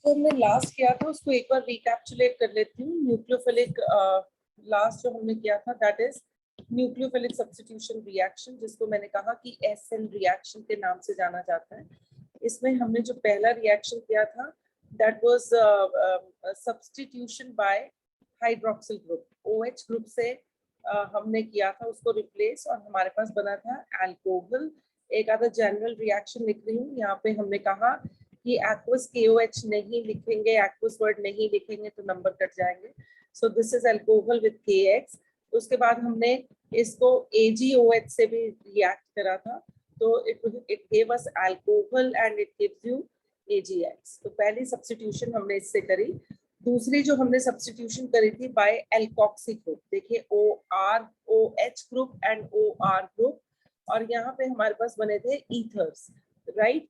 तो हमने लास्ट किया था उसको एक बार रिकैप्चुलेट कर लेती हूँ। न्यूक्लियोफिलिक लास्ट जो हमने किया था that is nucleophilic substitution reaction, जिसको मैंने कहा कि एसएन रिएक्शन के नाम से जाना जाता है। इसमें हमने जो पहला रिएक्शन किया था that was substitution by hydroxyl group. OH group से हमने किया था उसको रिप्लेस और हमारे पास बना था अल्कोहल। एक आधा जनरल रिएक्शन लिख रही हूँ यहाँ पे। हमने कहा कि एक्वस KOH नहीं लिखेंगे, एक्वस वर्ड नहीं लिखेंगे तो नंबर कट जाएंगे। So this is alcohol with KX। उसके बाद हमने इसको AgOH से भी रिएक्ट करा था, तो it gave us alcohol and it gives you AgX। तो पहली सब्स्टिट्यूशन हमने इससे करी। दूसरी जो हमने सब्स्टिट्यूशन करी थी बाय एल्कोक्सी ग्रुप। देखिए OH group and OR group, और यहाँ पे हमारे पास बने थे ईथर्स, राइट।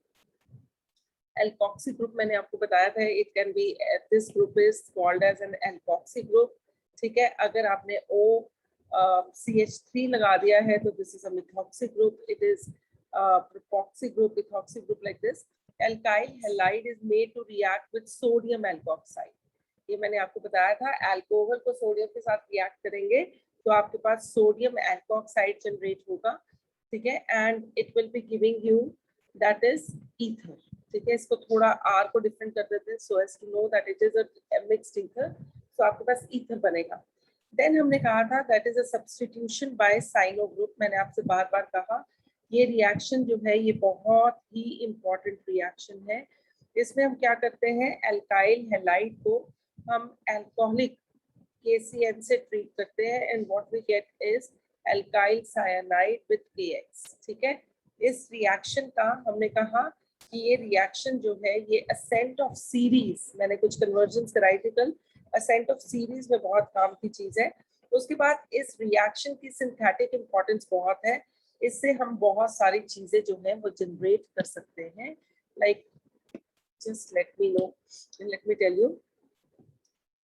एल्कोक्सी ग्रुप मैंने आपको बताया था, it can be, this group is called as an alkoxy group, ठीक है। अगर आपने CH3 लगा दिया है तो this is a methoxy group, it is propoxy group, ethoxy group, like this. Alkyl halide is made to react with sodium alkoxide. ये मैंने आपको बताया था, अल्कोहल को सोडियम के साथ रिएक्ट करेंगे तो आपके पास सोडियम एल्कोक्साइड जनरेट होगा, ठीक है, and it will be giving you that is ether, ठीक है। इसको थोड़ा R को डिफरेंट कर देते हैं so as to know that it is a mixed ether, so आपके पास ईथर बनेगा। देन हमने कहा था that is a substitution by cyano group. मैंने आपसे बार बार कहा ये रिएक्शन जो है ये बहुत ही इंपॉर्टेंट रिएक्शन है। इसमें हम क्या करते हैं, एल्काइल हैलाइड को हम अल्कोहलिक KCN से ट्रीट करते हैं and what we get is alkyl cyanide with KX, ठीक है। इस रिएक्शन का हमने कहा कि ये रिएक्शन जो है ये असेंट ऑफ सीरीज, मैंने कुछ कन्वर्जन्स कराई थी कल, असेंट ऑफ सीरीज में बहुत काम की चीज है। उसके बाद इस रिएक्शन की सिंथेटिक इंपॉर्टेंस बहुत है, इससे हम बहुत सारी चीजें जो है वो जनरेट कर सकते हैं, like just let me tell you.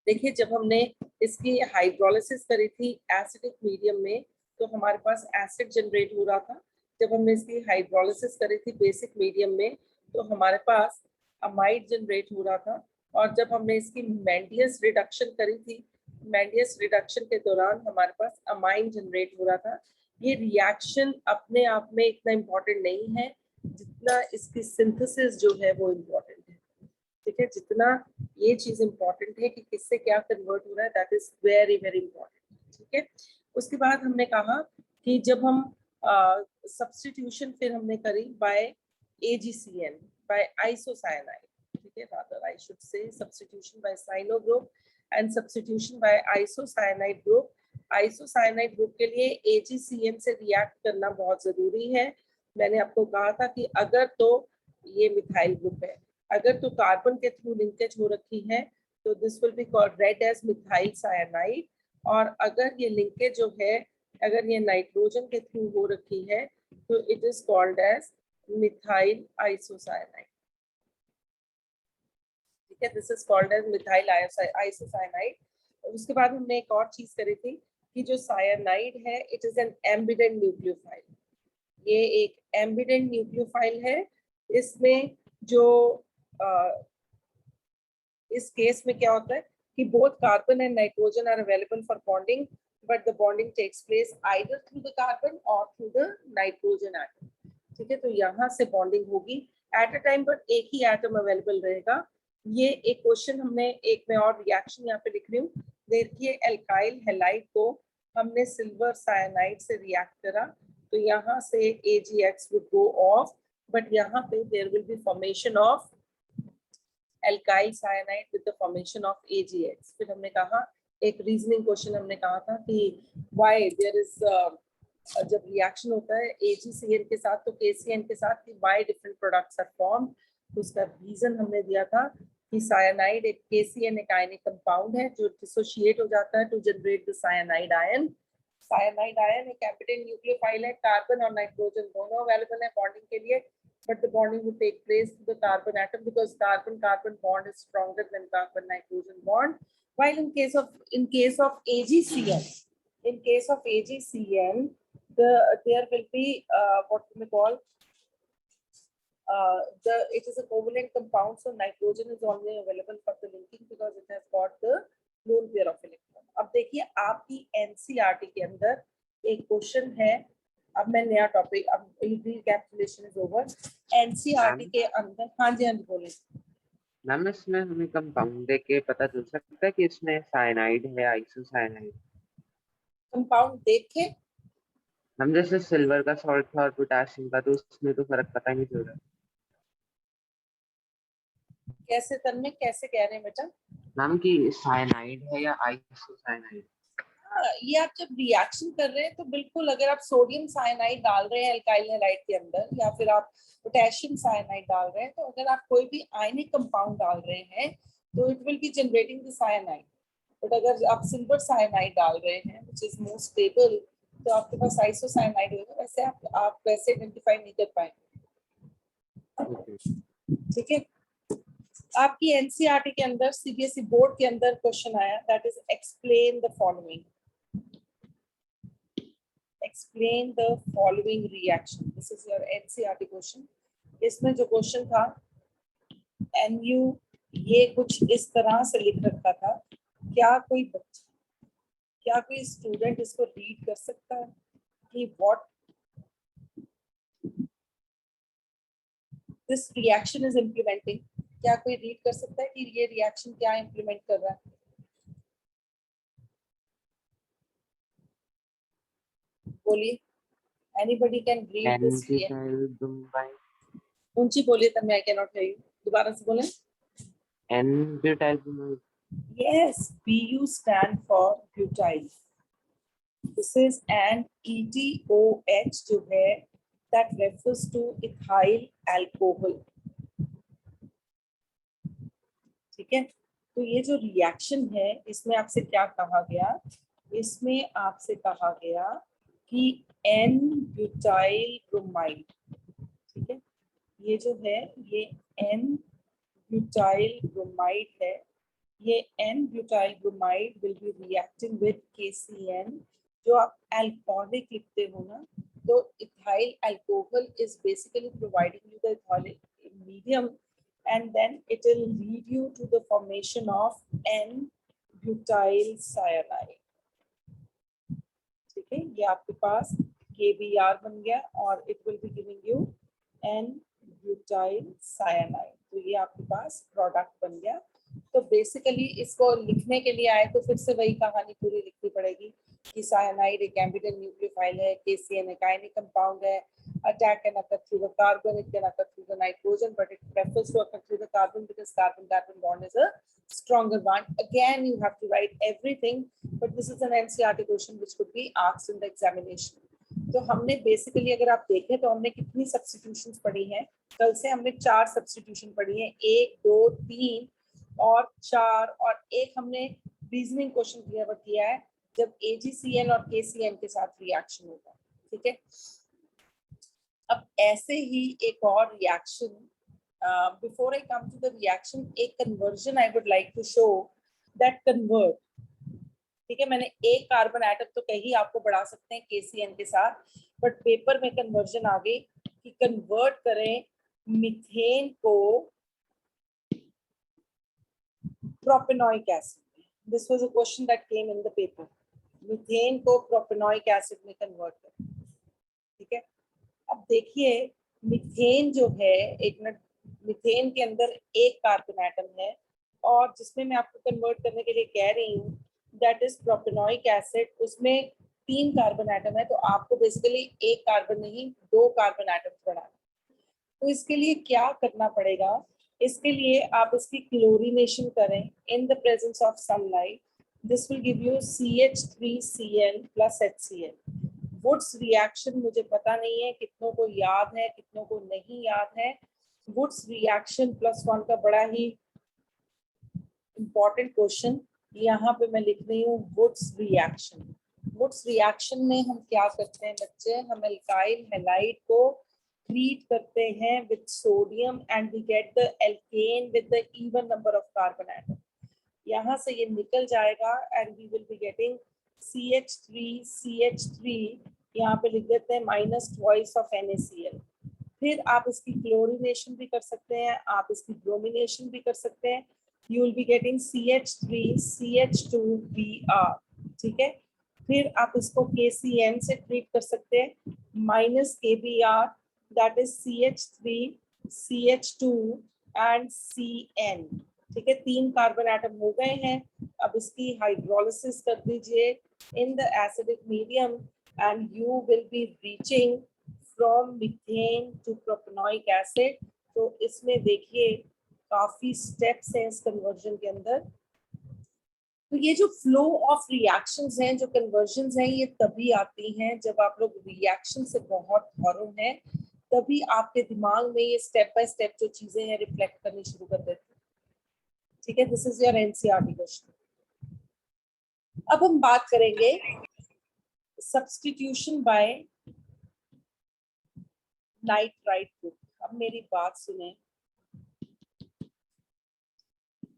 देखिए जब हमने इसकी हाइड्रोलिसिस करी थी एसिडिक मीडियम में तो हमारे पास एसिड जनरेट हो रहा था। जब हमने इसकी हाइड्रोलिसिस करी थी बेसिक मीडियम में तो हमारे पास अमाइड जनरेट हो रहा था। और जब हमने इसकी मेंडियस रिडक्शन करी थी, मेंडियस रिडक्शन के दौरान हमारे पास अमाइन जनरेट हो रहा था। ये रिएक्शन अपने आप में इतना इम्पोर्टेंट नहीं है जितना इसकी सिंथेसिस जो है वो इम्पोर्टेंट है, ठीक है। जितना ये चीज इंपॉर्टेंट है कि किससे क्या कन्वर्ट हो रहा है, that is very very important, ठीक है। उसके बाद हमने कहा कि जब हम सब्स्टिट्यूशन फिर हमने करी बाय AgCN बाय आइसोसाइनाइड, ठीक है, rather I should say substitution by cyano group and substitution by isocyanide group. Isocyanide group के लिए AgCN से रिएक्ट करना बहुत जरूरी है। मैंने आपको कहा था कि अगर तो ये मिथाइल ग्रुप है, अगर तो कार्बन के थ्रू लिंकेज हो रखी है तो this will be called read as methyl cyanide, और अगर ये लिंकेज जो है अगर ये नाइट्रोजन के थ्रू हो रखी है तो it is called as methyl isocyanide, ठीक है। This is called as methyl isocyanide. उसके बाद हमने एक और चीज करी थी कि जो साइनाइड है it is an ambient nucleophile. ये एक एम्बिडेंट न्यूक्लियोफाइल है। इसमें जो इस केस में क्या होता है कि both carbon and nitrogen are available for bonding, but the bonding takes place either through the carbon और थ्रू द नाइट्रोजन एटम, ठीक है। तो यहाँ से बॉन्डिंग होगी एट अ टाइम, बट एक ही एटम अवेलेबल रहेगा। ये एक क्वेश्चन हमने एक में और रिएक्शन यहाँ पे लिख रही हूँ। देखिए एल्काइल हैलाइड को हमने सिल्वर साइनाइड से रिएक्ट करा तो यहाँ से AgX would go off, but यहाँ पे there will be formation of alkyl cyanide with the formation of AgX। फिर हमने कहा एक रीजनिंग क्वेश्चन हमने कहा था कि why there is जब रिएक्शन होता है AgCN के साथ तो KCN के साथ कि why different products are formed, तो उसका रीजन हमने दिया था कि साइनाइड एक KCN एक आयनिक कंपाउंड है जो डिसोशिएट हो जाता है to generate the cyanide ion. Cyanide ion एक एम्बिडेंट न्यूक्लियोफाइल है, कार्बन और नाइट्रोजन दोनों अवेलेबल है बॉन्डिंग के लिए, but the bonding would take place to the carbon atom because carbon-carbon bond is stronger than carbon-nitrogen bond. While in case of AgCN, there will be what we call it is a covalent compound, so nitrogen is only available for the linking because it has got the lone pair of electron. अब देखिए आपकी NCERT के अंदर एक question है, अब मैं नया टॉपिक, अब रिकैपिटुलेशन इज ओवर। NCERT के अंदर, हाँ जी बोले मैम। इसमें हमें कंपाउंड देख के पता चल सकता है कि इसमें साइनाइड है, आइसोसाइनाइड? कंपाउंड देख के हम जैसे सिल्वर का सॉल्ट था और पोटेशियम का, तो उसमें तो फर्क पता ही नहीं चल रहा। कैसे तन्मय, कैसे कह रहे हैं बेटा? मैम कि साइनाइड है या आइसोसाइनाइड? ये आप जब रिएक्शन कर रहे हैं तो बिल्कुल, अगर आप सोडियम साइनाइड डाल रहे हैं अल्काइल हैलाइड के अंदर, या फिर आप पोटेशियम साइनाइड डाल रहे हैं, तो अगर आप कोई भी आयनिक कंपाउंड डाल रहे हैं तो it will be generating the cyanide. But अगर आप सिल्वर साइनाइड डाल रहे हैं व्हिच इज मोर स्टेबल, तो आपके पास आइसोसाइनाइड होगा। वैसे आप वैसे आइडेंटिफाई नहीं कर पाएंगे, ठीक है। आपकी एनसीईआरटी के अंदर, सीबीएसई बोर्ड के अंदर क्वेश्चन आया, that is explain the following, explain the following reaction. This is your NCERT question. इसमें जो क्वेश्चन था, NU ये कुछ इस तरह से लिख रखा था। क्या कोई बच्चा, क्या कोई स्टूडेंट इसको रीड कर सकता है कि what this reaction is implementing? क्या कोई रीड कर सकता है कि ये रिएक्शन क्या इंप्लीमेंट कर रहा है? बोलिए, anybody can read this reaction? ऊंची बोलिए तब मैं, I cannot hear you. दोबारा से बोलें। N-butyl. Yes, Bu stand for butyl. This is an ETOH जो है, that refers to ethyl alcohol. ठीक है, तो ये जो रिएक्शन है इसमें आपसे क्या कहा गया? इसमें आपसे कहा गया कि N-butyl bromide, ठीक है, ये जो है ये N-butyl bromide है। ये N-butyl bromide will be reacting with KCN। जो आप अल्कोहलिक लिखते हो ना, तो ethyl alcohol is basically providing you the ethyl medium, and then it will lead you to the formation of N-butyl cyanide। ठीक है, ये आपके पास KBr बन गया और it will be giving you N-butyl cyanide। तो ये आपके पास प्रोडक्ट बन गया। तो बेसिकली इसको लिखने के लिए आए तो फिर से वही कहानी पूरी लिखनी पड़ेगी कि साइनाइड एक एम्बिडेंट न्यूक्लियोफाइल है, KCN एक आयनिक कंपाउंड है, attack can occur through the carbon, it can occur through the nitrogen, but it prefers to occur through the carbon because carbon-carbon bond is a stronger bond. Again, you have to write everything, but this is an NCERT question which could be asked in the examination. तो हमने basically अगर आप देखें तो हमने कितनी substitutions पढ़ी हैं? कल से हमने 4 सब्स्टिट्यूशन पढ़ी हैं, 1, 2, 3 और 4, और एक हमने रीजनिंग क्वेश्चन किया है जब AgCN और KCN के साथ रिएक्शन होगा। ठीक है, अब ऐसे ही एक और reaction, before I come to the reaction, एक conversion I would like to show that convert. ठीक है, मैंने एक कार्बन एटम तो कहीं आपको बढ़ा सकते हैं KCN के साथ, बट पेपर में कन्वर्जन आ गई कि कन्वर्ट करें मीथेन को propanoic acid. This was a question that came in the paper. Methane को प्रोपेनोइक एसिड में कन्वर्ट करें। ठीक है, अब देखिए मीथेन जो है, एक मिनट, मीथेन के अंदर एक कार्बन एटम है और जिसमें मैं आपको कन्वर्ट करने के लिए कह रही हूँ दैट इज प्रोपेनोइक एसिड, उसमें 3 कार्बन एटम है, तो आपको बेसिकली एक कार्बन नहीं 2 कार्बन एटम बनाना। तो इसके लिए क्या करना पड़ेगा? इसके लिए आप इसकी क्लोरीनेशन करें in the presence of sunlight. This will give you CH3Cl plus HCl। Wurtz reaction मुझे पता नहीं है कितनों को याद है, कितनों को नहीं याद है। वुड्स रिएक्शन +1 का बड़ा ही इंपॉर्टेंट क्वेश्चन यहाँ पे मैं लिख रही हूँ। वुड्स रिएक्शन, वुड्स रिएक्शन में हम क्या करते हैं बच्चे? हम एल्काइल हैलाइड को treat करते हैं with sodium and we get the alkane with the even number of carbon atom। यहाँ से ये निकल जाएगा and we will be getting CH3 CH3, यहाँ पे लिख देते हैं -2 of NaCl। फिर आप इसकी क्लोरीनेशन भी कर सकते हैं, आप इसकी ब्रोमिनेशन भी कर सकते हैं। You will be getting CH3CH2Br, ठीक है। फिर आप इसको KCN से ट्रीट कर सकते हैं, -KBr, that is CH3CH2 and CN, ठीक है। 3 कार्बन एटम हो गए हैं। अब इसकी हाइड्रोलिसिस कर दीजिए in the acidic medium and you will be reaching from methane to propanoic acid. तो इसमें देखिए काफी स्टेप्स हैं इस कन्वर्जन के अंदर। तो ये जो फ्लो ऑफ रिएक्शंस हैं, जो कन्वर्जंस हैं, ये तभी आती हैं जब आप लोग रिएक्शन से बहुत थॉरो हैं, तभी आपके दिमाग में ये स्टेप बाय स्टेप जो चीजें हैं रिफ्लेक्ट करनी शुरू कर देती हैं, ठीक है। This is your NCERT question. अब हम बात करेंगे सब्स्टिट्यूशन बाय नाइट्राइट ग्रुप। अब मेरी बात सुने,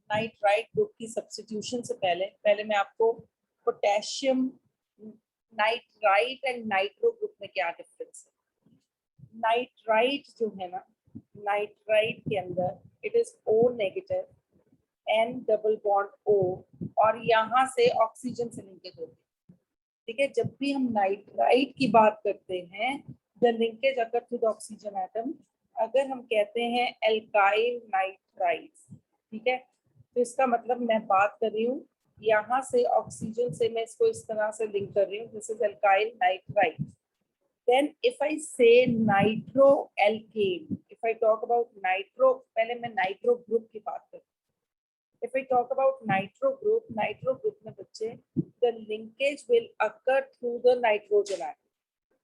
नाइट्राइट ग्रुप की सब्स्टिट्यूशन से पहले मैं आपको potassium nitrite and nitro group में क्या डिफरेंस है। नाइट्राइट जो है ना, नाइट्राइट के अंदर it is O negative, N double bond O, और यहाँ से ऑक्सीजन से लिंकेज होती है, ठीक है। जब भी हम नाइट्राइट की बात करते हैं, the linkage occur to the oxygen atom. अगर हम कहते हैं एल्काइल नाइट्राइट, ठीक है, तो इसका मतलब मैं बात कर रही हूँ यहाँ से ऑक्सीजन से, मैं इसको इस तरह से लिंक कर रही हूँ, this is alkyl nitrite. Then if I say nitroalkane, if I talk about nitro, पहले मैं नाइट्रो ग्रुप की बात करती हूँ। If I talk about nitro group में बच्चे the linkage will occur through the nitrogen atom,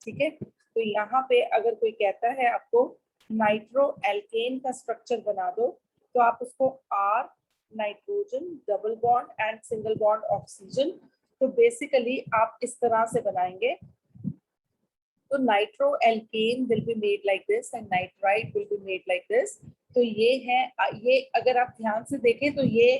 ठीक है। तो यहाँ पे अगर कोई कहता है आपको नाइट्रोएल्केन का स्ट्रक्चर बना दो, तो आप उसको R nitrogen double bond and single bond oxygen, तो बेसिकली आप इस तरह से बनाएंगे। तो nitroalkane will be made like this and nitrite will be made like this. तो ये है, ये अगर आप ध्यान से देखें तो ये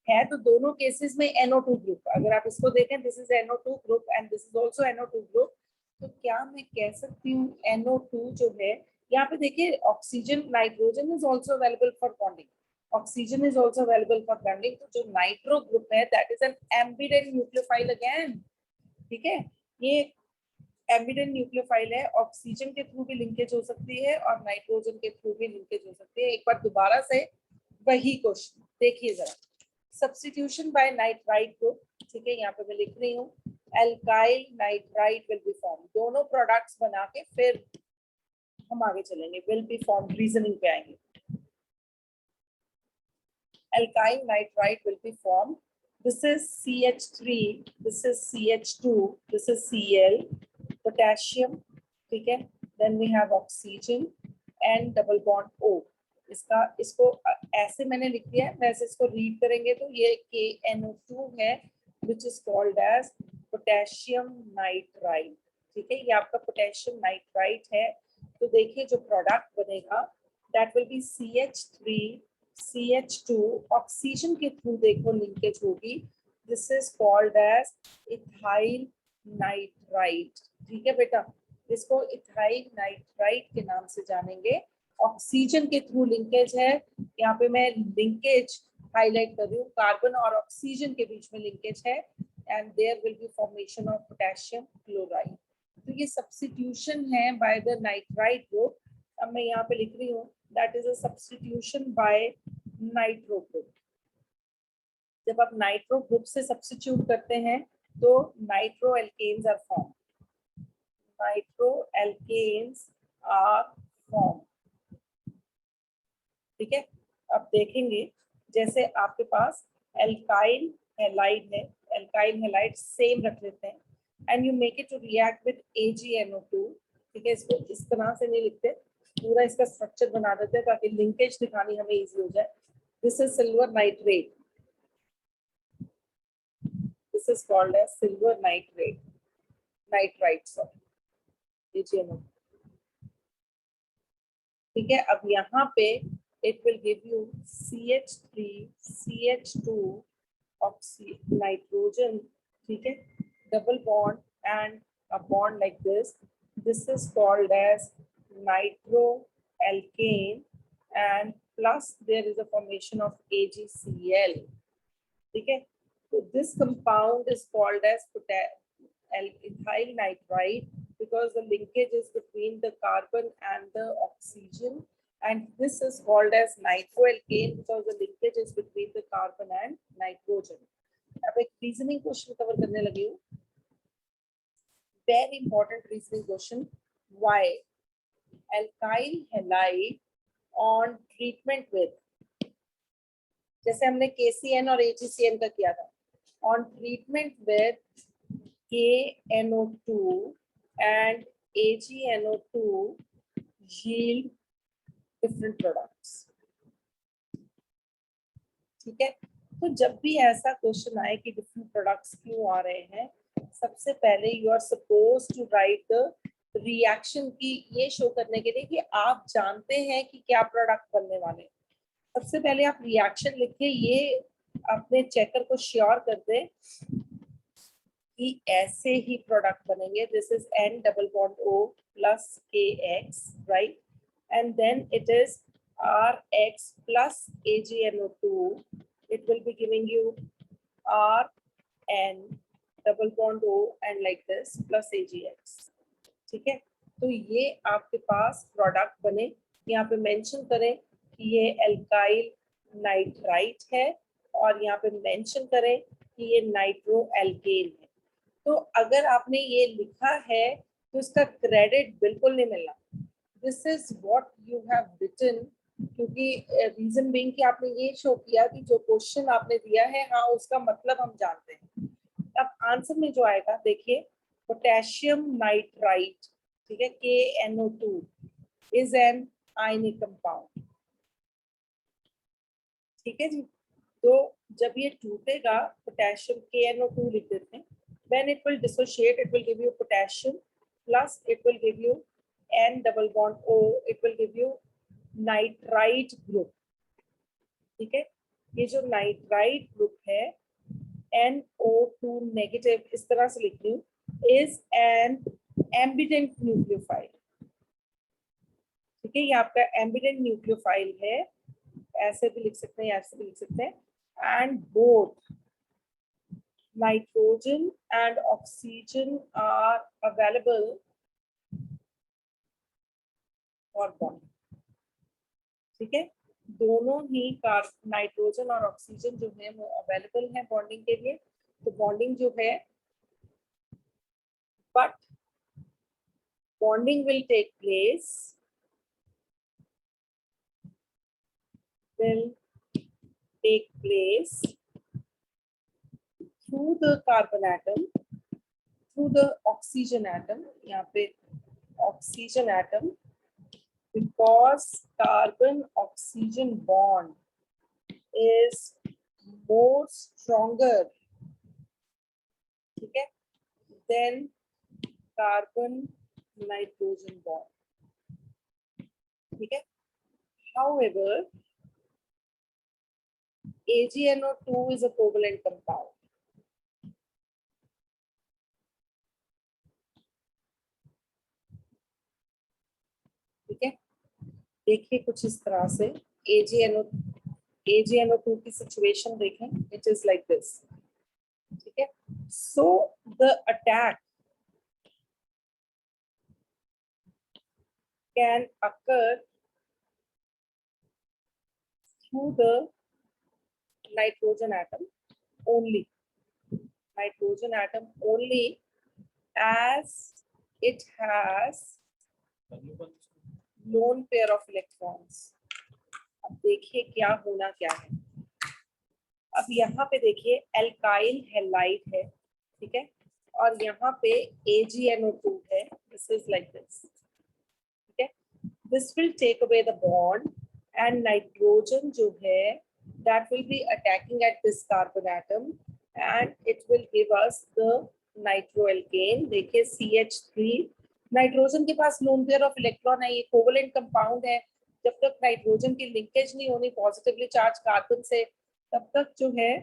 है, तो दोनों केसेस में NO2 ग्रुप। अगर आप इसको देखें, this is NO2 group and this is also NO2 group. तो क्या मैं कह सकती हूँ NO2 जो है, यहाँ पे देखिए oxygen, nitrogen is also available for bonding, oxygen is also available for bonding. तो जो नाइट्रो ग्रुप है that is an ambient nucleophile again, ठीक है। ये एम्बिडेंट न्यूक्लियोफाइल है, ऑक्सीजन के थ्रू भी लिंकेज हो सकती है और नाइट्रोजन के थ्रू भी लिंकेज हो सकती है। एक बार दोबारा से वही क्वेश्चन देखिए जरा, सब्स्टिट्यूशन बाय नाइट्राइट ग्रुप, ठीक है। यहाँ पे मैं लिख रही हूँ alkyl nitrite will B form, दोनों प्रोडक्ट्स बना के फिर हम आगे चलेंगे, विल बी फॉर्म रीजनिंग पे आएंगे। Alkyl nitrite will B form, this is CH3, this is CH2, this is Cl, potassium, ठीक है। Then we have oxygen and double bond O। इसको ऐसे मैंने लिख दिया है, वैसे इसको रीड करेंगे तो ये KNO2 है, which is called as potassium nitrite, ठीक है। ये आपका पोटेशियम नाइट्राइट है। तो देखिए जो प्रोडक्ट बनेगा that will be CH3 CH2, oxygen के थ्रू देखो लिंकेज होगी, this is called as ethyl nitrite, ठीक है बेटा। इसको इथाइल नाइट्राइट के नाम से जानेंगे। ऑक्सीजन के थ्रू लिंकेज है, यहाँ पे मैं लिंकेज हाईलाइट कर रही हूँ, कार्बन और ऑक्सीजन के बीच में लिंकेज है and there will be formation of potassium chloride. तो ये सब्स्टिट्यूशन है बाय द नाइट्राइट ग्रुप। अब मैं यहाँ पे लिख रही हूँ that is a substitution by nitro group। जब आप नाइट्रो ग्रुप से सब्स्टिट्यूट करते हैं तो nitro alkanes are form, nitro alkanes are form, ठीक है। अब देखेंगे जैसे आपके पास एल्काइल हैलाइड है, एल्काइल हैलाइड सेम रख लेते हैं and you make it to react with AgNO2, ठीक है। इसको इस तरह से नहीं लिखते, पूरा इसका स्ट्रक्चर बना देते हैं ताकि लिंकेज दिखानी हमें इजी हो जाए। This is silver nitrate, this is called as silver nitrate, nitrite sorry, AgNO2, ठीक है। अब यहाँ पे it will give you CH3 CH2 oxy nitrogen, ठीक है, double bond and a bond like this is called as nitro alkane and plus there is a formation of AgCl. ठीक है, so this compound is called as ethyl nitrite because the linkage is between the carbon and the oxygen, and this is called as nitroalkane because the linkage is between the carbon and nitrogen. अब एक reasoning question cover करने लगी हूँ, very important reasoning question. Why alkyl halide on treatment with, जैसे हमने KCN और AgCN का किया था, on treatment with KNO2 and AgNO2 yield different products. ठीक है, तो जब भी ऐसा क्वेश्चन आए कि डिफरेंट प्रोडक्ट्स क्यों आ रहे हैं, सबसे पहले you are suppose to write the reaction की, ये शो करने के लिए कि आप जानते हैं कि क्या प्रोडक्ट बनने वाले। सबसे पहले आप रिएक्शन लिखिए, ये अपने चेकर को श्योर कर दे कि ऐसे ही प्रोडक्ट बनेंगे। This is N double bond O plus KX, right, and then it is RX plus AgNO2. It will be giving you RN double bond O and like this plus AgX. ठीक है, तो ये आपके पास product बने। यहाँ पे mention करें कि ये एल्काइल नाइट्राइट है और यहाँ पे मेंशन करें कि ये नाइट्रो एल्केन है। तो अगर आपने ये लिखा है तो इसका क्रेडिट बिल्कुल नहीं मिलना। This is what you have written, क्योंकि रीजन बीइंग कि आपने ये शो किया कि जो क्वेश्चन आपने दिया है, हाँ, उसका मतलब हम जानते हैं। अब आंसर में जो आएगा देखिए, पोटेशियम नाइट्राइट, ठीक है, KNO2 is an ionic compound. ठीक है जी, तो जब ये टूटेगा, पोटेशियम KNO2 लिख देते हैं, when it will dissociate it will give you potassium plus it will give you N double bond O, it will give you nitrite group. ठीक है, ये जो नाइट्राइट ग्रुप है NO2 नेगेटिव, इस तरह से लिख रही हूँ, इज एन एम्बिडेंट न्यूक्लियोफाइल। ठीक है, ये आपका एम्बिडेंट न्यूक्लियोफाइल है, ऐसे भी लिख सकते हैं, ऐसे भी लिख सकते हैं, and both nitrogen and oxygen are available for bonding. ठीक है, दोनों ही नाइट्रोजन और ऑक्सीजन जो है वो अवेलेबल है बॉन्डिंग के लिए। तो बॉन्डिंग जो है, but bonding will take place through the carbon atom, through the oxygen atom, यहाँ पे oxygen atom, because carbon oxygen bond is more stronger, ठीक है, than carbon nitrogen bond। ठीक है, however AgNO2 is a covalent compound। ठीक है, देखिए कुछ इस तरह से AgNO2 की सिचुएशन देखें, इट इज लाइक दिस। ठीक है, so the attack can occur through the nitrogen atom only, as it has lone pair of electrons। अब देखिए क्या होना क्या है। अब यहाँ पे देखिए एल्काइल हैलाइड है, ठीक है, और यहाँ पे AgNO2 है, दिस इज लाइक दिस। ठीक है, this will take away the bond and nitrogen जो है that will be attacking at this carbon atom and it will give us the nitroalkane। देखिए CH3, नाइट्रोजन के पास लोन पेयर ऑफ इलेक्ट्रॉन है, ये covalent compound है। जब तक nitrogen की लिंकेज नहीं होनी पॉजिटिवली चार्ज कार्बन से, तब तक जो है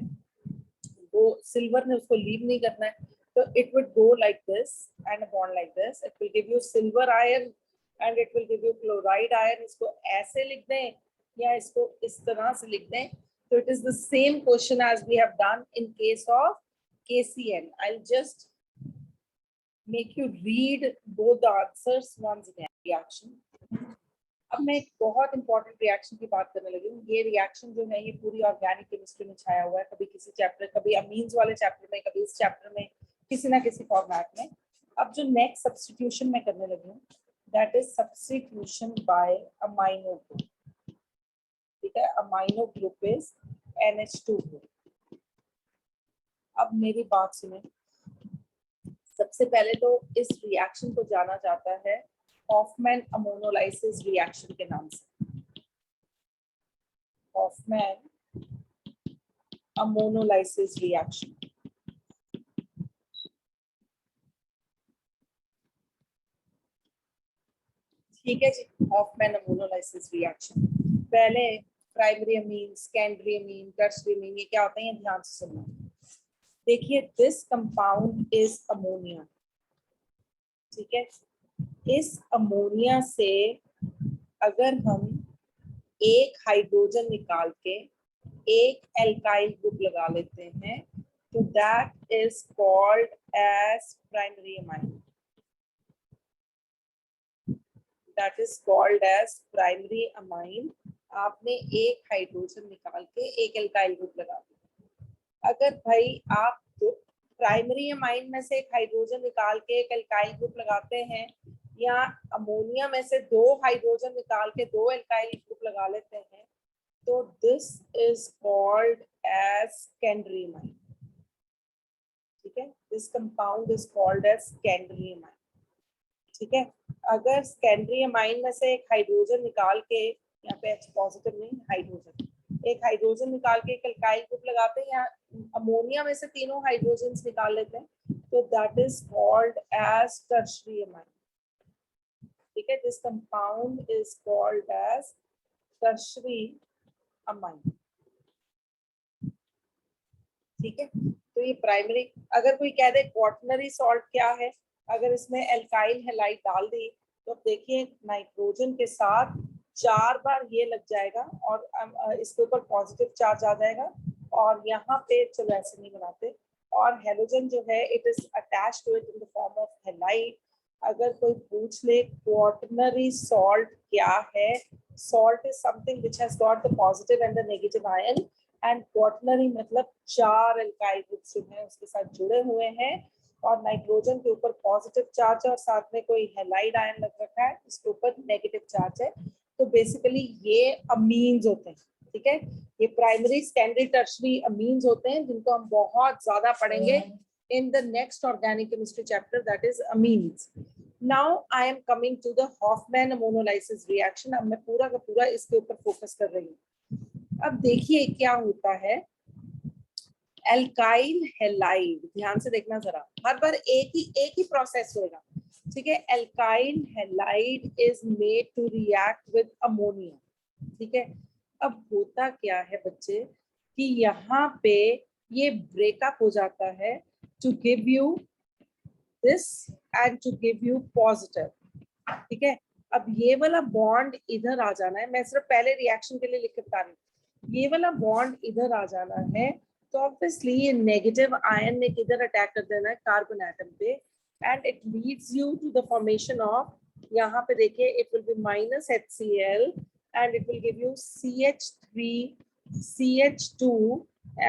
वो सिल्वर ने उसको लीव नहीं करना है। तो it would go like this and a bond like this, it will give you silver ion and it will give you chloride ion. इसको ऐसे लिख दें या इसको इस तरह से लिख दें, तो it is the same question as we have done in case of KCl. I'll just make you read both the answers once again. Reaction. अब मैं एक बहुत इंपॉर्टेंट रिएक्शन की बात करने लगी हूँ। ये रिएक्शन जो है ये पूरी ऑर्गेनिक केमिस्ट्री में छाया हुआ है, कभी किसी चैप्टर, कभी अमीन्स वाले चैप्टर में, कभी इस चैप्टर में, किसी ना किसी फॉर्मेट में। अब जो नेक्स्ट सब्स्टिट्यूशन मैं करने लगी हूँ, that is substitution by amino group. ठीक है, amino group is NH2 group. अब मेरी बात सुने, सबसे पहले तो इस रिएक्शन को जाना जाता है हॉफमैन अमोनोलाइसिस रिएक्शन के नाम से। Hofmann ammonolysis reaction. ठीक है जी, हॉफमैन अमोनोलाइसिस रिएक्शन। पहले primary amine, secondary amine, tertiary amine, ये क्या होता है, ये ध्यान से सुनना। देखिए, दिस कंपाउंड इज अमोनिया। ठीक है, इस अमोनिया से अगर हम एक हाइड्रोजन निकाल के एक एल्काइल ग्रुप लगा लेते हैं, तो that is called as primary amine. That is called as primary amine. आपने एक हाइड्रोजन निकाल के एक एल्काइल ग्रुप लगा दिया। अगर भाई आप प्राइमरी अमाइन में से एक हाइड्रोजन निकाल के एक एल्काइल ग्रुप लगाते हैं, या अमोनिया में से दो हाइड्रोजन निकाल के दो एल्काइल ग्रुप लगा लेते हैं, तो this is called as secondary amine. ठीक है, this compound is called as secondary amine. ठीक है, अगर सेकेंडरी अमाइन में से एक हाइड्रोजन निकाल के, यहाँ पे H पॉजिटिव नहीं, हाइड्रोजन, एक हाइड्रोजन निकाल के एक एल्काइल ग्रुप लगाते हैं, या अमोनिया में से तीनों हाइड्रोजन निकाल लेते हैं, तो that is called as tertiary amine. ठीक है, this compound is called as tertiary amine. ठीक है, तो ये प्राइमरी। अगर कोई कह दे क्वाटरनरी सॉल्ट क्या है, अगर इसमें एल्काइल हैलाइड डाल दी, तो देखिए नाइट्रोजन के साथ 4 बार ये लग जाएगा और इसके ऊपर पॉजिटिव चार्ज आ जाएगा, और यहाँ पे चलो ऐसे नहीं बनाते, और हेलोजन जो है it is attached to it in the form of halide. अगर कोई पूछ ले क्वाटरनरी सॉल्ट क्या है, salt is something which has got the positive and the negative ion, and quaternary मतलब 4 एल्काइल ग्रुप्स जो है उसके साथ जुड़े हुए हैं, और नाइट्रोजन के ऊपर पॉजिटिव चार्ज है और साथ में कोई हैलाइड आयन लग रखा है, इसके ऊपर नेगेटिव चार्ज है। तो बेसिकली ये अमीन्स होते हैं। ठीक है, ये प्राइमरी, सेकेंडरी, टर्शियरी अमीन्स होते हैं, जिनको हम बहुत ज्यादा पढ़ेंगे in the next organic chemistry chapter, that is amines. Now I am coming to the Hofmann ammonolysis reaction. अब मैं पूरा का पूरा इसके ऊपर फोकस कर रही हूँ। अब देखिए क्या होता है, एल्काइल हैलाइड, ध्यान से देखना जरा, हर बार एक ही प्रोसेस होगा। ठीक है, alkyl halide is made to react with ammonia. ठीक है, अब होता क्या है बच्चे कि यहाँ पे ये ब्रेकअप हो जाता है to give you this and to give you positive। ठीक है, अब ये वाला बॉन्ड इधर आ जाना है, मैं सिर्फ पहले रिएक्शन के लिए लिख के बता रही हूँ, ये वाला बॉन्ड इधर आ जाना है, तो ऑब्वियसली ये नेगेटिव आयन ने किधर अटैक कर देना है, कार्बन एटम पे, and it leads you to the formation of, यहाँ पे देखिए it will be minus HCl and it will give you CH3, CH2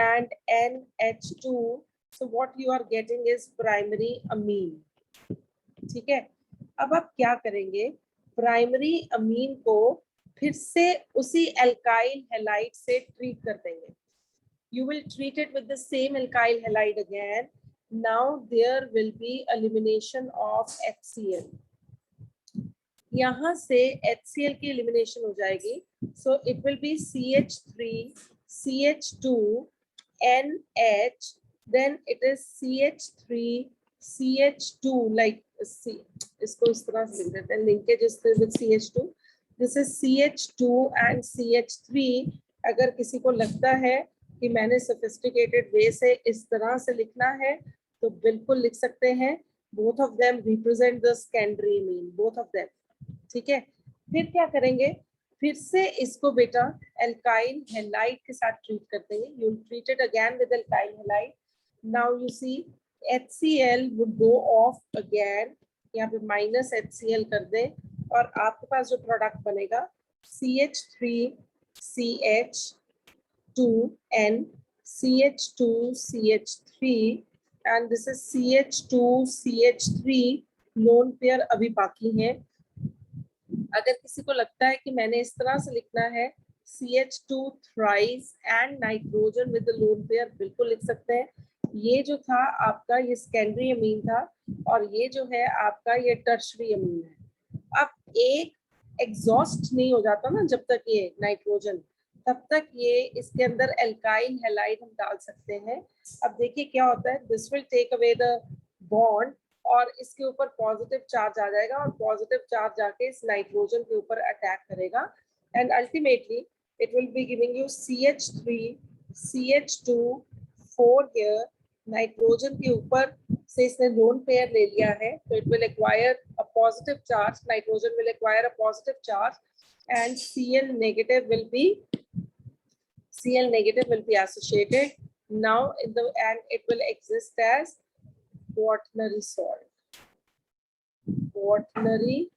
and NH2। So what you are getting is primary amine। ठीक है, अब आप क्या करेंगे, प्राइमरी अमीन को फिर से उसी एल्काइल हैलाइड से ट्रीट कर देंगे। You will treat it with the same alkyl halide again. Now there will be elimination of HCl। यहाँ से HCl की elimination हो जाएगी, so it will be CH3, CH2, NH, then it is CH3, CH2, like इसको इस तरह से लिख देते हैं, linkage is with CH2, this is CH2 and CH3। अगर किसी को लगता है कि मैंने sophisticated way से इस तरह से लिखना है, तो बिल्कुल लिख सकते हैं, both of them represent the secondary amine, both of them। ठीक है, फिर क्या करेंगे, फिर से इसको बेटा एल्काइल हैलाइड के साथ ट्रीट कर देंगे. You treat it again with alkyl halide. Now you see HCl would go off again. यहाँ पे माइनस HCl कर दे और आपके पास जो प्रोडक्ट बनेगा CH3CH2N CH2CH3 and this is CH2CH3 lone pair अभी बाकी है. अगर किसी को लगता है कि मैंने इस तरह से लिखना है CH2 thrice and nitrogen with lone pair, बिल्कुल लिख सकते हैं. ये जो था आपका ये सेकेंडरी अमीन था और ये जो है आपका ये टर्शरी अमीन है. अब एक एग्जॉस्ट नहीं हो जाता ना जब तक ये नाइट्रोजन, तब तक ये इसके अंदर एल्काइल हैलाइड हम डाल सकते हैं. अब देखिए क्या होता है, this will take away the bond और इसके ऊपर पॉजिटिव चार्ज आ जाएगा और पॉजिटिव चार्ज जाके इस नाइट्रोजन के ऊपर अटैक करेगा and ultimately it will be giving you CH3 CH2 4 here. Nitrogen के ऊपर से इसने लोन पेयर ले लिया है तो it will acquire a positive charge, nitrogen will acquire a positive charge and Cl negative will be associated now in the and it will exist as quaternary salt, quaternary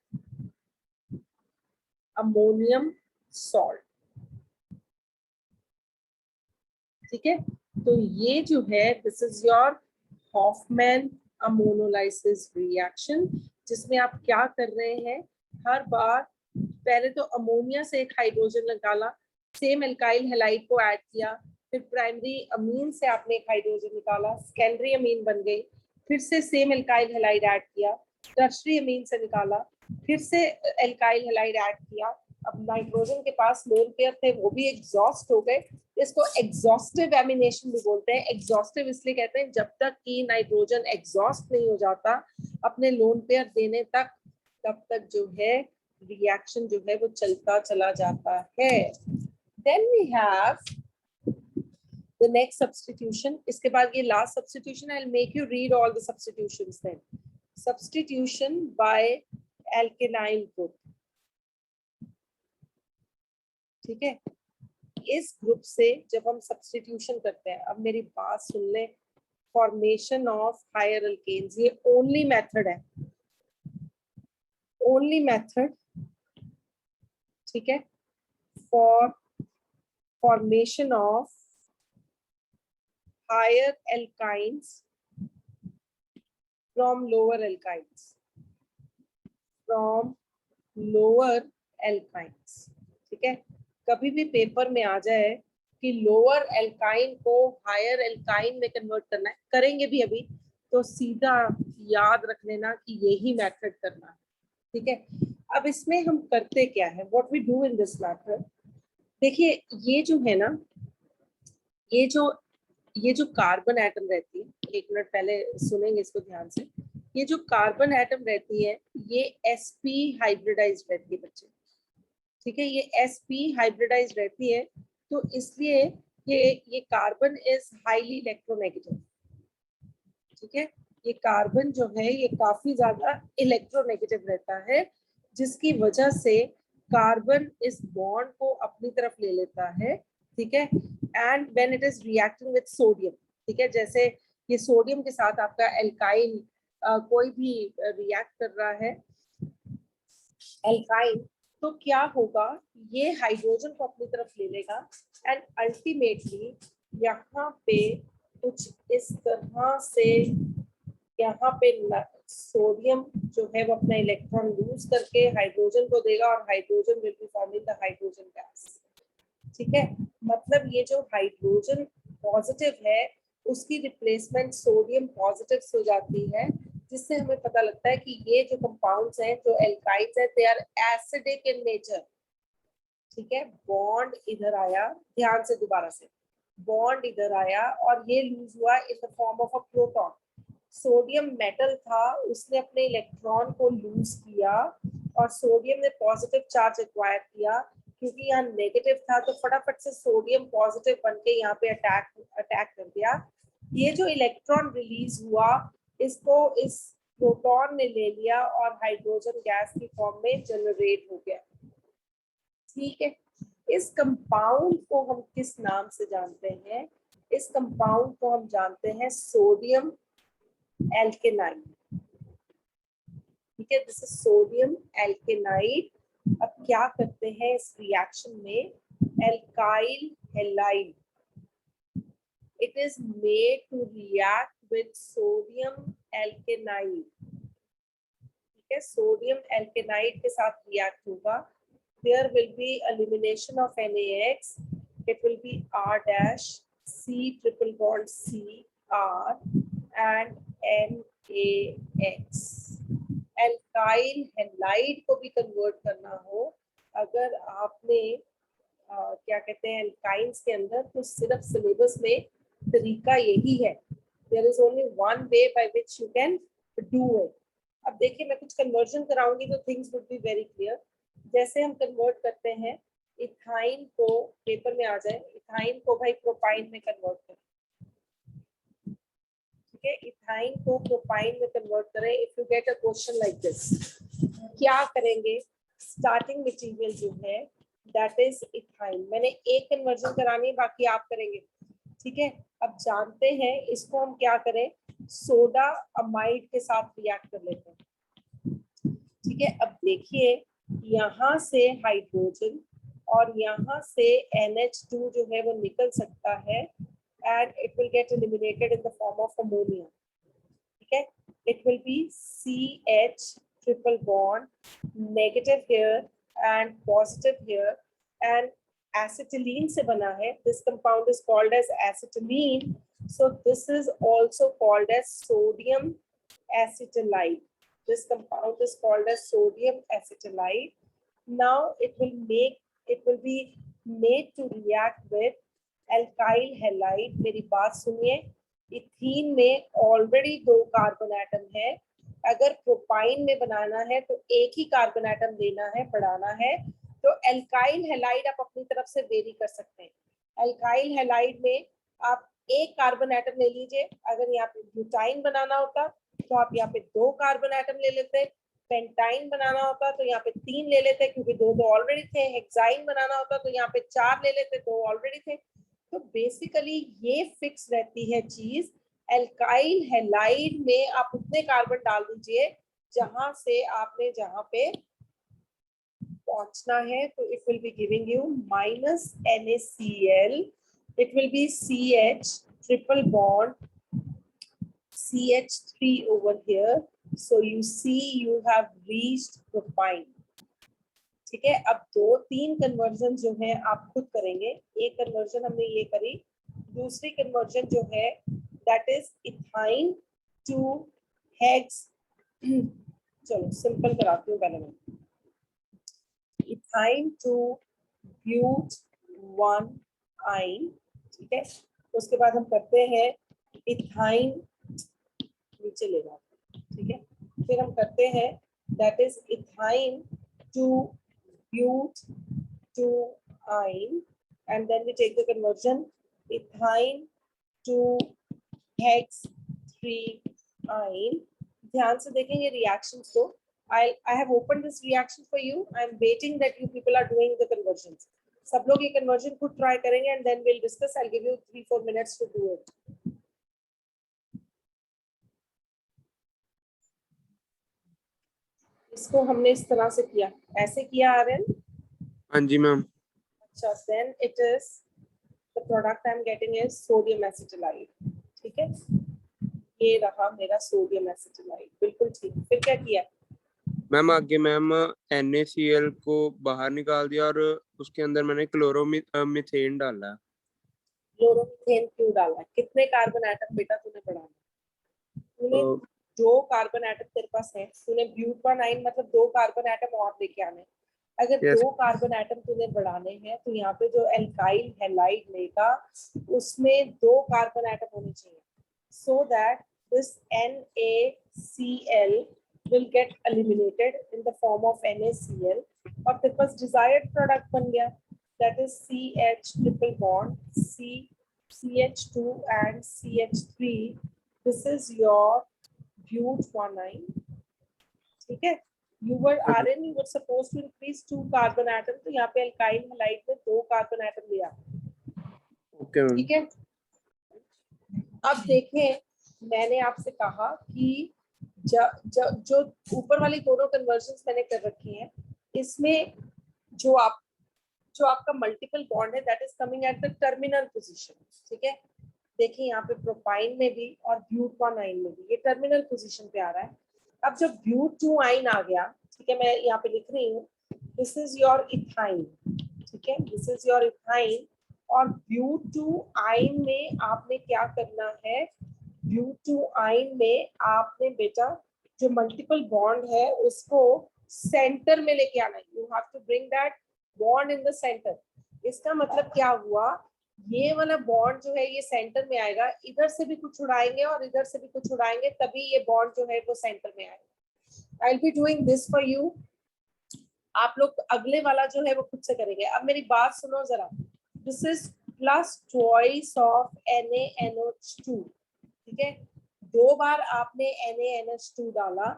ammonium salt. ठीक है, तो ये जो है this is your Hofmann ammonolysis reaction, जिसमें आप क्या कर रहे हैं, हर बार पहले तो अमोनिया से एक हाइड्रोजन निकाला, सेम एल्काइल हैलाइड को ऐड किया, फिर प्राइमरी अमीन से आपने एक हाइड्रोजन निकाला, सेकेंडरी अमीन बन गई, फिर से सेम एल्काइल हैलाइड ऐड किया, टर्शरी अमीन से निकाला, फिर से एल्काइल हैलाइड ऐड किया. अब नाइट्रोजन के पास लोन पेयर थे वो भी एग्जॉस्ट हो गए. इसको एग्जॉस्टिव एमिनेशन भी बोलते हैं. एग्जॉस्टिव इसलिए कहते हैं जब तक कि नाइट्रोजन एग्जॉस्ट नहीं हो जाता अपने लोन पेयर देने तक, तब तक जो है रिएक्शन जो है वो चलता चला जाता है. Then we have the next substitution. इसके बाद ये last substitution, I will make you read all the substitutions. Then substitution by alkenyl group. ठीक है, इस ग्रुप से जब हम सब्स्टिट्यूशन करते हैं, अब मेरी बात सुन ले, फॉर्मेशन ऑफ हायर अल्केन्स ये ओनली मेथड है, ओनली मेथड. ठीक है, for formation of higher alkynes from lower alkynes, from lower alkynes. ठीक है, कभी भी पेपर में आ जाए कि लोअर एल्काइन को हायर एल्काइन में कन्वर्ट करना है, करेंगे भी अभी, तो सीधा याद रख लेना कि यही मेथड करना है. ठीक है, अब इसमें हम करते क्या है, what we do in this method. देखिए ये जो है ना, ये जो कार्बन एटम रहती है, एक मिनट पहले सुनेंगे इसको ध्यान से. ये जो कार्बन एटम रहती है ये sp हाइब्रिडाइज्ड रहती है बच्चे. ठीक है, ये sp हाइब्रिडाइज्ड रहती है, तो इसलिए ये कार्बन इज हाईली इलेक्ट्रोनेगेटिव. ठीक है, ये कार्बन जो है ये काफी ज्यादा इलेक्ट्रोनेगेटिव रहता है, जिसकी वजह से कार्बन इस बॉन्ड को अपनी तरफ ले लेता है. ठीक है, and when it is reacting with sodium. ठीक है, जैसे ये सोडियम के साथ आपका एल्काइल कोई भी रिएक्ट कर रहा है एल्काइन, तो क्या होगा, ये हाइड्रोजन को अपनी तरफ ले लेगा एंड अल्टीमेटली यहाँ पे कुछ इस तरह से यहाँ पे सोडियम जो है वो अपना इलेक्ट्रॉन लूज करके हाइड्रोजन को देगा और hydrogen will be forming the hydrogen gas. ठीक है, मतलब ये जो हाइड्रोजन पॉजिटिव है उसकी रिप्लेसमेंट सोडियम पॉजिटिव से हो जाती है, जिससे हमें पता लगता है कि ये जो कंपाउंड्स हैं जो एल्काइड्स हैं they are acidic in nature. ठीक है, बॉन्ड इधर आया, ध्यान से दोबारा से, बॉन्ड इधर आया और ये लूज हुआ इन the form of a proton. Sodium metal था, उसने अपने इलेक्ट्रॉन को लूज किया और सोडियम ने पॉजिटिव चार्ज एक्वायर किया. क्योंकि यहाँ नेगेटिव था तो फटाफट से सोडियम पॉजिटिव बनके यहाँ पे अटैक कर दिया. ये जो इलेक्ट्रॉन रिलीज हुआ इसको इस प्रोटॉन ने ले लिया और हाइड्रोजन गैस की फॉर्म में जनरेट हो गया। ठीक है, इस कंपाउंड को हम किस नाम से जानते हैं? इस कंपाउंड को हम जानते हैं सोडियम एल्केनाइड। ठीक है, दिस इज सोडियम एल्केनाइड। अब क्या करते हैं इस रिएक्शन में? Alkyl halide, it is made to react with sodium alkanide। ठीक है, सोडियम एल्केनाइड के साथ रिएक्ट होगा। There will be elimination of NaX. It will be R dash C triple bond C R and NaX। Alkyl halide को भी convert करना हो अगर आपने क्या कहते हैं एल्काइंस के अंदर, तो सिर्फ सिलेबस में तरीका यही है। There is only one way by which you can do it। अब देखिए मैं कुछ कन्वर्जन कराऊंगी तो things would be very clear. जैसे हम कन्वर्ट करते हैं इथाइन को, पेपर में आ जाए, इथाइन को भाई प्रोपाइन में कन्वर्ट करें। ठीक है, इथाइन को प्रोपाइन में कन्वर्ट करें। If you get a question like this, क्या करेंगे? स्टार्टिंग मटेरियल जो है दैट इज इथाइन। मैंने एक कन्वर्जन करानी है, बाकी आप करेंगे। ठीक है, अब जानते हैं इसको हम क्या करें, सोडा अमाइड के साथ रिएक्ट कर लेते हैं। ठीक है, अब देखिए यहाँ से हाइड्रोजन और यहाँ से NH2 जो है वो निकल सकता है and it will get eliminated in the form of ammonia। ठीक है, it will be CH triple bond, negative here and positive here, and acetylene से बना है। This compound is called as acetylene, so this is also called as sodium acetylide। This compound is called as sodium acetylide। Now it will be made to react with alkyl halide। मेरी बात सुनिए, ethene में already 2 carbon atom है। अगर propyne में बनाना है तो एक ही कार्बन एटम लेना है, बढ़ाना है। तो एल्काइल हैलाइड आप अपनी तरफ से वेरी कर सकते हैं। एल्काइल हैलाइड में आप एक कार्बन एटम ले लीजिए। अगर यहाँ पे ब्यूटाइन बनाना होता तो आप यहाँ पे 2 कार्बन एटम ले लेते। पेंटाइन बनाना होता तो यहाँ पे 3 ले लेते क्योंकि 2 तो ऑलरेडी थे। हेक्साइन बनाना होता तो यहाँ पे 4 ले लेते, 2 ऑलरेडी थे। तो बेसिकली ये फिक्स रहती है चीज। एल्काइल हैलाइड में आप उतने कार्बन डाल दीजिए जहां से आपने जहां पे पहुंचना है। तो it will be giving you minus NaCl, it will B CH triple bond CH3 over here, so you see you have reached propine। ठीक है, अब 2-3 कन्वर्जन जो है आप खुद करेंगे। एक कन्वर्जन हमने ये करी, दूसरी कन्वर्जन जो है that is ethyne to hex. चलो सिंपल कराती हूँ पहले मैं। Ethyne to but 1-ine। ठीक है, उसके बाद हम करते हैं इथाइन, नीचे ले जाते हैं। ठीक है, फिर हम करते हैं that is ethyne to but 2-ine, and then we take the conversion ethyne to hex 3-ine। ध्यान से देखेंगे रिएक्शंस को। I have opened this reaction for you. I am waiting that you people are doing the conversions। सब लोग ये conversion खुद try करेंगे and then we'll discuss। I'll give you 3-4 minutes to do it। इसको हमने इस तरह से किया, ऐसे किया आर्यन? हाँ जी मैम। अच्छा, then it is the product I am getting is sodium acetylide। ठीक है, ये रहा मेरा सोडियम एसिटाइलाइड, बिल्कुल ठीक। फिर क्या किया मैम? आगे मैम NaCl को बाहर निकाल दिया और उसके अंदर मैंने क्लोरोमीथेन डाला है। क्लोरोमीथेन क्यों डाला? कितने कार्बन एटम बेटा तूने बढ़ाना? तूने 2 कार्बन एटम तेरे पास है, तूने ब्यूटानाइन मतलब 2 कार्बन एटम और लेके आने। अगर 2 कार्बन एटम तूने बढ़ाने हैं तो यहाँ पे जो एल्काइल हैलाइड लेगा उसमें 2 कार्बन एटम होने चाहिए, so that this NaCl will get eliminated in the form of NaCl और तेरे पास desired product बन गया, that is CH triple bond CH2 and CH3। this is your butadiene, ठीक है। You were RN, you were supposed to increase 2 carbon atom, तो यहाँ पे alkyl halide में 2 carbon atom लिया, ओके मैम। ठीक है। अब देखें, मैंने आपसे कहा कि जो ऊपर वाली दोनों कन्वर्जन्स मैंने कर रखी हैं, इसमें जो आपका मल्टीपल बॉन्ड है that is coming at the terminal position, ठीक है। देखिए यहाँ पे प्रोपाइन में भी और ब्यूटानाइन में भी ये टर्मिनल पोजीशन पे आ रहा है। अब जब ब्यूटाइन आ गया, ठीक है, मैं यहाँ पे लिख रही हूँ, दिस इज योर इथाइन, ठीक है, दिस इज योर इथाइन। और ब्यूटाइन में आपने क्या करना है, ब्यूटाइन में आपने बेटा जो मल्टीपल बॉन्ड है उसको सेंटर में लेके आना है। You have to bring that bond in the centre. इसका मतलब क्या हुआ, ये वाला बॉन्ड जो है ये सेंटर में आएगा, इधर से भी कुछ उड़ाएंगे और इधर से भी कुछ उड़ाएंगे, तभी ये बॉन्ड जो है वो सेंटर में आएगा। I will be doing this for you. आप लोग अगले वाला जो है वो खुद से करेंगे। अब मेरी बात सुनो जरा, this is plus twice of NaNH2, ठीक है। 2 बार आपने NaNH2 डाला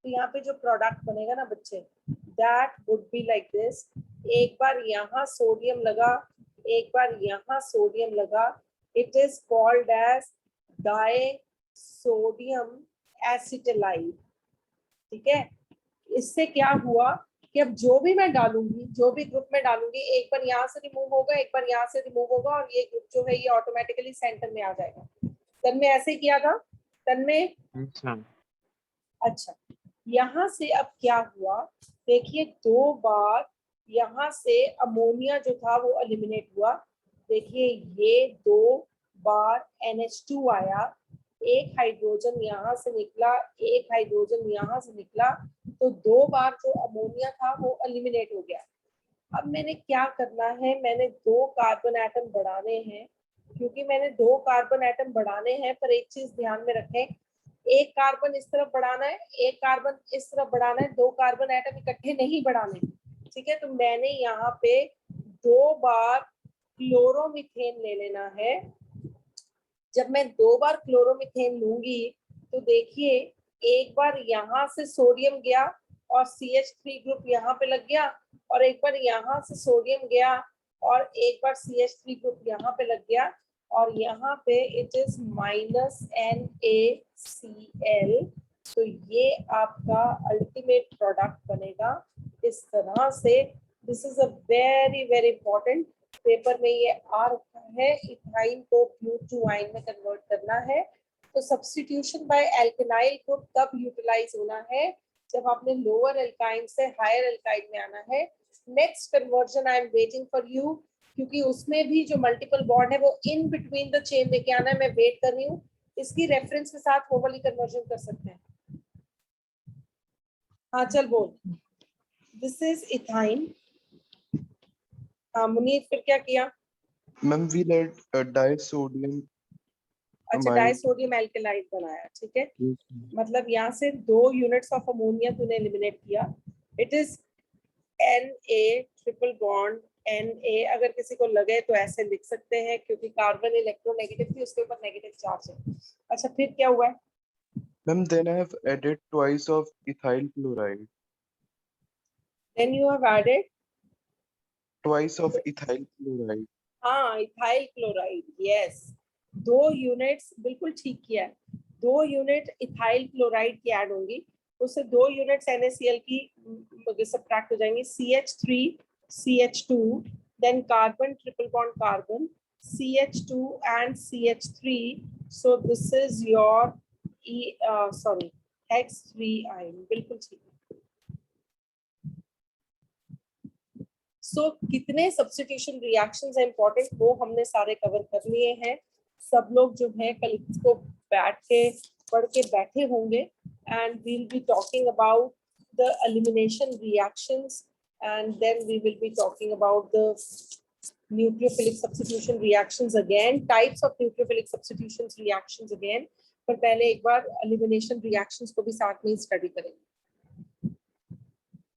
तो यहाँ पे जो प्रोडक्ट बनेगा ना बच्चे, that would be like this. एक बार यहाँ सोडियम लगा, एक बार यहाँ सोडियम लगा, it is called as disodium acetyl, ठीक है। इससे क्या हुआ कि अब जो भी मैं डालूंगी, जो भी ग्रुप में डालूंगी, एक बार यहाँ से रिमूव होगा, एक बार यहाँ से रिमूव होगा, और ये ग्रुप जो है ये ऑटोमेटिकली सेंटर में आ जाएगा। तन में ऐसे किया था, तन में अच्छा। यहाँ से अब क्या हुआ, देखिए 2 बार यहाँ से अमोनिया जो था वो एलिमिनेट हुआ। देखिए ये 2 बार NH2 आया, एक हाइड्रोजन यहाँ से निकला, एक हाइड्रोजन यहाँ से निकला, तो 2 बार जो अमोनिया था वो एलिमिनेट हो गया। अब मैंने क्या करना है, मैंने 2 कार्बन एटम बढ़ाने हैं, क्योंकि मैंने 2 कार्बन एटम बढ़ाने हैं। पर एक चीज ध्यान में रखें, एक कार्बन इस तरफ बढ़ाना है, एक कार्बन इस तरफ बढ़ाना है, 2 कार्बन एटम इकट्ठे नहीं बढ़ाने, ठीक है। तो मैंने यहाँ पे 2 बार क्लोरोमीथेन ले लेना है। जब मैं 2 बार क्लोरोमीथेन लूंगी तो देखिए एक बार यहाँ से सोडियम गया और CH3 ग्रुप यहाँ पे लग गया, और एक बार यहाँ से सोडियम गया और एक बार CH3 ग्रुप यहाँ पे लग गया, और यहाँ पे इट इज -NaCl। तो ये आपका अल्टीमेट प्रोडक्ट बनेगा इस तरह से। This is a very very important, paper में ये आ रखा है, इथाइन को ब्यूटाइन में कन्वर्ट करना है। तो सब्स्टिट्यूशन बाय एल्केनाइल ग्रुप तब यूटिलाइज होना है जब आपने लोअर एल्काइन से हायर एल्काइन में आना है। Next conversion I am waiting for you, क्योंकि उसमें भी जो मल्टीपल बॉन्ड है वो इन बिटवीन द चेन लेके आना है। मैं वेट कर रही हूँ, इसकी रेफरेंस के साथ वो वाली कन्वर्जन कर सकते हैं। हाँ चल बोल, दिस इज इथाइन। हाँ मुनीर, फिर क्या किया? मैम वी लेट डाइसोडियम, अच्छा डाइसोडियम एल्केलाइड बनाया, ठीक है। मतलब यहाँ से 2 यूनिट्स ऑफ अमोनिया तूने एलिमिनेट किया। It is Na triple bond Na। अगर किसी को लगे तो ऐसे लिख सकते हैं, क्योंकि कार्बन इलेक्ट्रोनेगेटिव थी, उसके ऊपर नेगेटिव चार्ज है। अच्छा फिर क्या हुआ है? Ma'am then I have added twice of ethyl chloride. Then you have added twice of ethyl chloride. हाँ इथाइल क्लोराइड, यस 2 यूनिट्स, बिल्कुल ठीक किया है। 2 यूनिट इथाइल क्लोराइड की ऐड होंगी, उससे 2 यूनिट्स NaCl की सब्ट्रैक्ट हो जाएंगी। CH3 CH2, then carbon triple bond carbon, CH2 and CH3, so this is your hex 3 ion, बिल्कुल ठीक है। सो कितने सब्स्टिट्यूशन रिएक्शंस है इंपॉर्टेंट, वो हमने सारे कवर कर लिए हैं। सब लोग जो है कल इसको बैठ के पढ़ के बैठे होंगे, and we will be talking about the elimination reactions, and then we will be talking about the nucleophilic substitution reactions again, types of nucleophilic substitutions reactions again। पर पहले एक बार elimination reactions को भी साथ में स्टडी करेंगे।